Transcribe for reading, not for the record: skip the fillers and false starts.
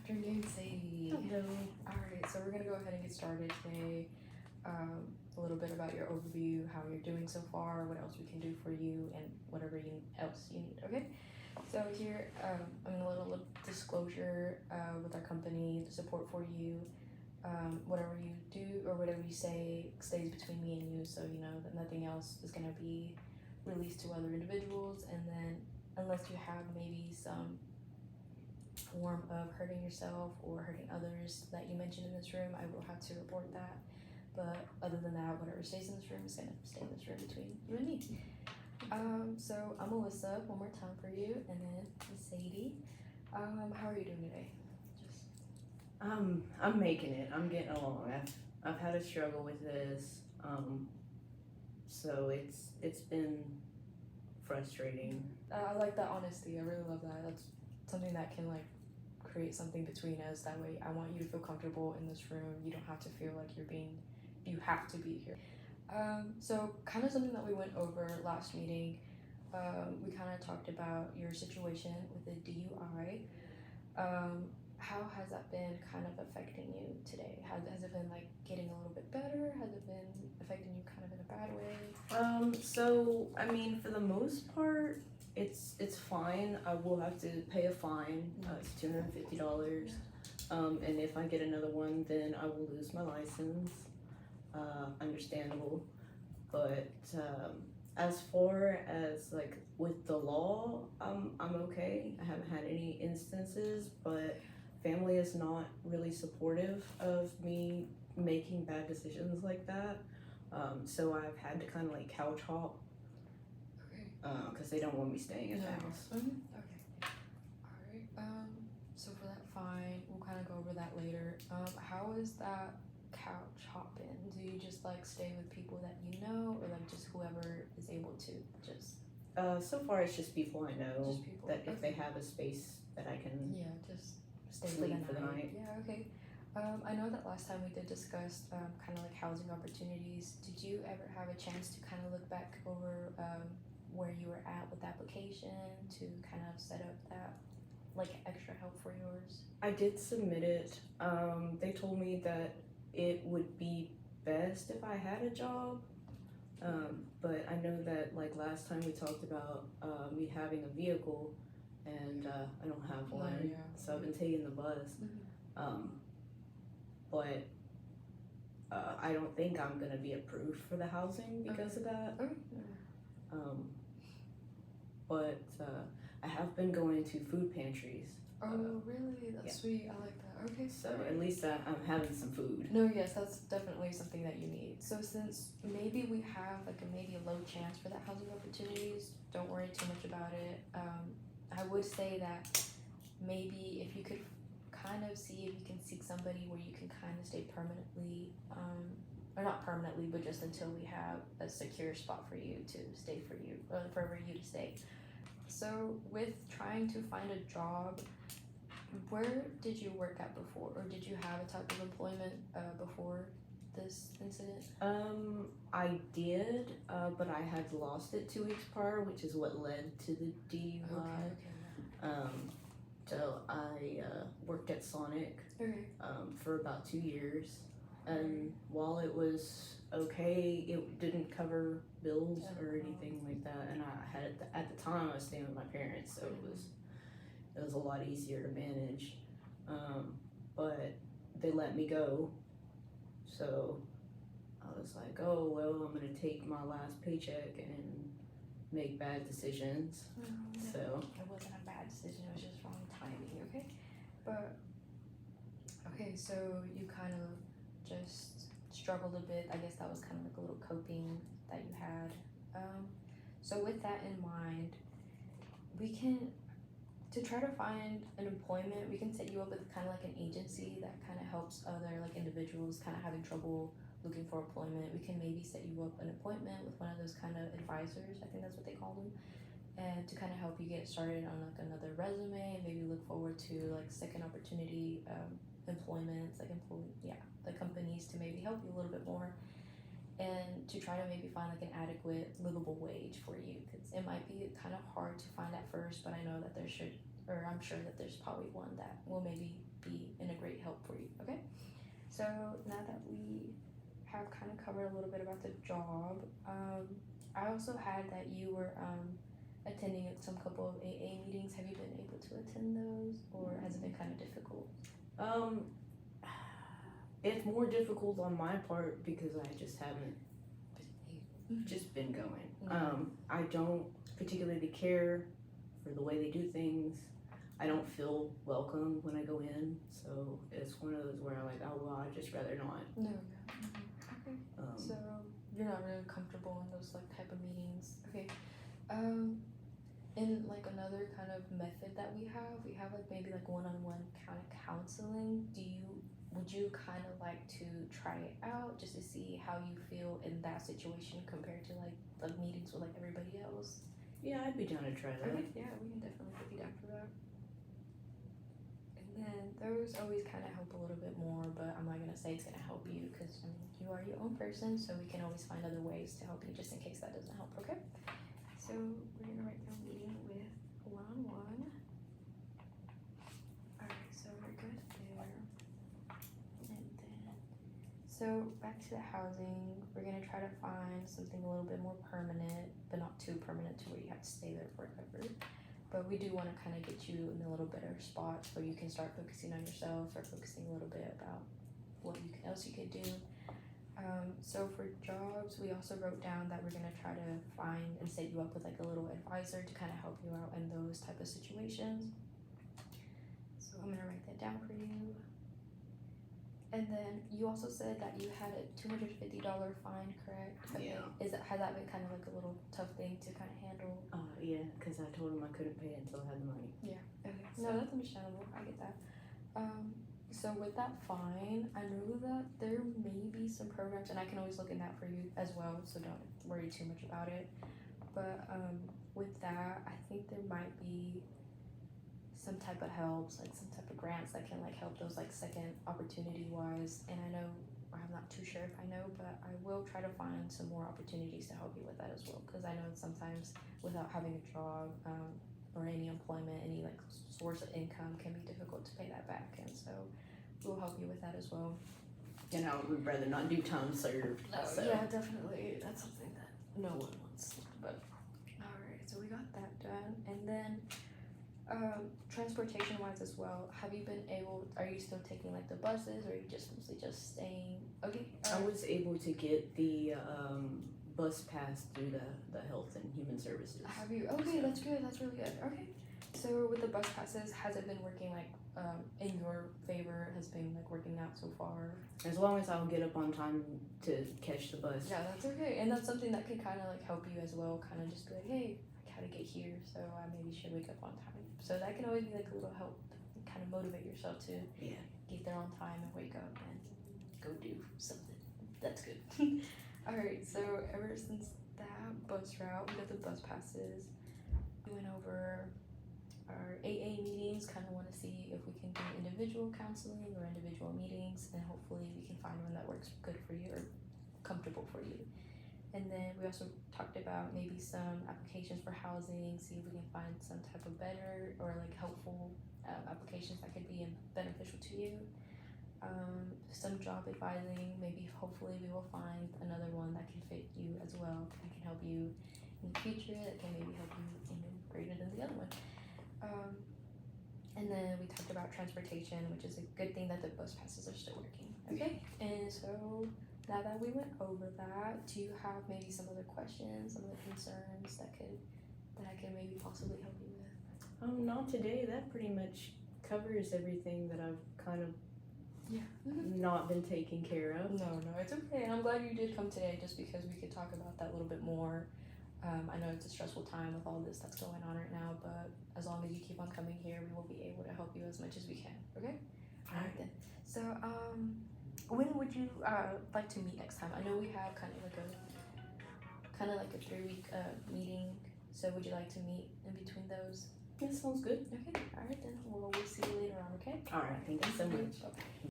afternoon, Sadie. Hello. Alright, so we're gonna go ahead and get started today. A little bit about your overview, how you're doing so far, what else we can do for you, and whatever else you need, okay? So here, I'm gonna let a little disclosure with our company, the support for you. Whatever you do or whatever you say stays between me and you, so you know that nothing else is gonna be released to other individuals. And then, unless you have maybe some form of hurting yourself or hurting others that you mentioned in this room, I will have to report that. But other than that, whatever stays in this room is gonna stay in this room between you and me. So I'm Alyssa, one more time for you, and then Miss Sadie. How are you doing today? Just I'm making it. I'm getting along. I've had a struggle with this. So it's been frustrating. I like that honesty. I really love that. That's something that can like create something between us. That way, I want you to feel comfortable in this room. You don't have to feel like you have to be here. So kind of something that we went over last meeting. We kind of talked about your situation with the DUI. How has that been kind of affecting you today? Has it been like getting a little bit better? Has it been affecting you kind of in a bad way? So I mean, for the most part, it's fine. I will have to pay a fine. It's $250. And if I get another one, then I will lose my license. Understandable. But as far as like with the law, I'm okay. I haven't had any instances, but family is not really supportive of me making bad decisions like that. So I've had to kind of like couch hop Okay. because they don't want me staying at the house. Okay. Alright. So for that fine, we'll kind of go over that later. How is that couch hopping? Do you just like stay with people that you know, or like just whoever is able to just? So far it's just people I know Just people. that if Okay. they have a space that I can Yeah, just stay sleep for the night. Yeah, okay. I know that last time we did discuss kind of like housing opportunities. Did you ever have a chance to kind of look back over where you were at with the application to kind of set up that like extra help for yours? I did submit it. They told me that it would be best if I had a job. But I know that like last time we talked about me having a vehicle, and I don't have one, yeah. so I've been taking the bus. But I don't think I'm gonna be approved for the housing because of that. Okay. But I have been going to food pantries. Oh, really? That's yeah. Sweet. I like that. Okay. So at least I'm having some food. No, yes, that's definitely something that you need. So since maybe we have like maybe a low chance for that housing opportunities, don't worry too much about it. I would say that maybe if you could kind of see if you can seek somebody where you can kind of stay permanently, or not permanently, but just until we have a secure spot for you to stay for you, for you to stay. So with trying to find a job, where did you work at before, or did you have a type of employment before this incident? I did, but I had lost it 2 weeks prior, which is what led to the DUI. Okay. So I worked at Sonic Okay. for about 2 years, and while it was okay, it didn't cover bills or anything like that. And I had at the time I was staying with my parents, so it was a lot easier to manage. But they let me go, so I was like, oh well, I'm gonna take my last paycheck and make bad decisions. So it wasn't a bad decision, it was just wrong timing. Okay. But okay, so you kind of just struggled a bit. I guess that was kind of like a little coping that you had. So with that in mind, we can, to try to find an employment, we can set you up with kind of like an agency that kind of helps other like individuals kind of having trouble looking for employment. We can maybe set you up an appointment with one of those kind of advisors, I think that's what they call them, and to kind of help you get started on like another resume, maybe look forward to like second opportunity employments, like the companies to maybe help you a little bit more, and to try to maybe find like an adequate livable wage for you, because it might be kind of hard to find at first, but I know that I'm sure that there's probably one that will maybe be help for you. Okay. So now that we have kind of covered a little bit about the job, I also had that you were attending some couple of AA meetings. Have you been able to attend those, or has it been kind of difficult? It's more difficult on my part because I just haven't just been going. I don't particularly care for the way they do things. I don't feel welcome when I go in, so it's one of those where I'm like, oh well, I'd just rather not. No, yeah. Okay. So you're not really comfortable in those like type of meetings. Okay. In like another kind of method that we have like maybe like one-on-one kind of counseling. Would you kind of like to try it out just to see how you feel in that situation compared to like the meetings with like everybody else? Yeah, I'd be down to try that. Okay, yeah, we can definitely put you down for that. And then those always kind of help a little bit more, but I'm not gonna say it's gonna help you because I mean you are your own person, so we can always find other ways to help you just in case that doesn't help. Okay. So we're gonna write down meeting with one-on-one. Alright, so we're good there. And then, so back to the housing, we're gonna try to find something a little bit more permanent, but not too permanent to where you have to stay there forever. But we do want to kind of get you in a little better spot so you can start focusing on yourself, or focusing a little bit about what else you could do. So for jobs, we also wrote down that we're gonna try to find and set you up with like a little advisor to kind of help you out in those type of situations. So I'm gonna write that down for you. And then you also said that you had a $250 fine, correct? Okay. Yeah. Has that been kind of like a little tough thing to kind of handle? Yeah, because I told him I couldn't pay until I had the money. Yeah. Okay. No, that's understandable. I get that. So with that fine, I know that there may be some programs, and I can always look in that for you as well, so don't worry too much about it. But with that, I think there might be some type of helps, like some type of grants that can like help those like second opportunity wise. And I know, or I'm not too sure if I know, but I will try to find some more opportunities to help you with that as well, because I know sometimes without having a job or any employment, any like source of income can be difficult to pay that back, and so we'll help you with that as well. And I would rather not do time served. So. Yeah, definitely. That's something that no one wants. But alright, so we got that done. And then transportation wise as well, are you still taking like the buses, or are you just mostly just staying? Okay. I was able to get the bus pass through the Health and Human Services. Have you? Okay, that's good. That's really good. Okay. So with the bus passes, has it been working like in your favor? Has been like working out so far? As long as I'll get up on time to catch the bus. Yeah, that's okay. And that's something that could kind of like help you as well. Kind of just be like, hey, I gotta get here, so I maybe should wake up on time. So that can always be like a little help, kind of motivate yourself to get there on time and wake up and go do something. That's good. Alright, so ever since that bus route, we got the bus passes. We went over our AA meetings, kind of want to see if we can do individual counseling or individual meetings, and hopefully we can find one that works good for you or comfortable for you. And then we also talked about maybe some applications for housing, see if we can find some type of better or like helpful applications that could be beneficial to you. Some job advising, maybe hopefully we will find another one that can fit you as well, that can help you in the future, that can maybe help you even greater than the other one. And then we talked about transportation, which is a good thing that the bus passes are still working. Okay, and so now that we went over that, do you have maybe some other questions, some other concerns that I can maybe possibly help you with? Not today. That pretty much covers everything that I've kind of not been taken care of. No, it's okay. And I'm glad you did come today just because we could talk about that a little bit more. I know it's a stressful time with all this that's going on right now, but as long as you keep on coming here, we will be able to help you as much as we can. Okay? Alright then. So, when would you like to meet next time? I know we have kind of like a 3-week meeting. So would you like to meet in between those? That sounds good. Okay. Alright then. Well, we'll see you later on. Okay. Alright. Thank you so much. Okay.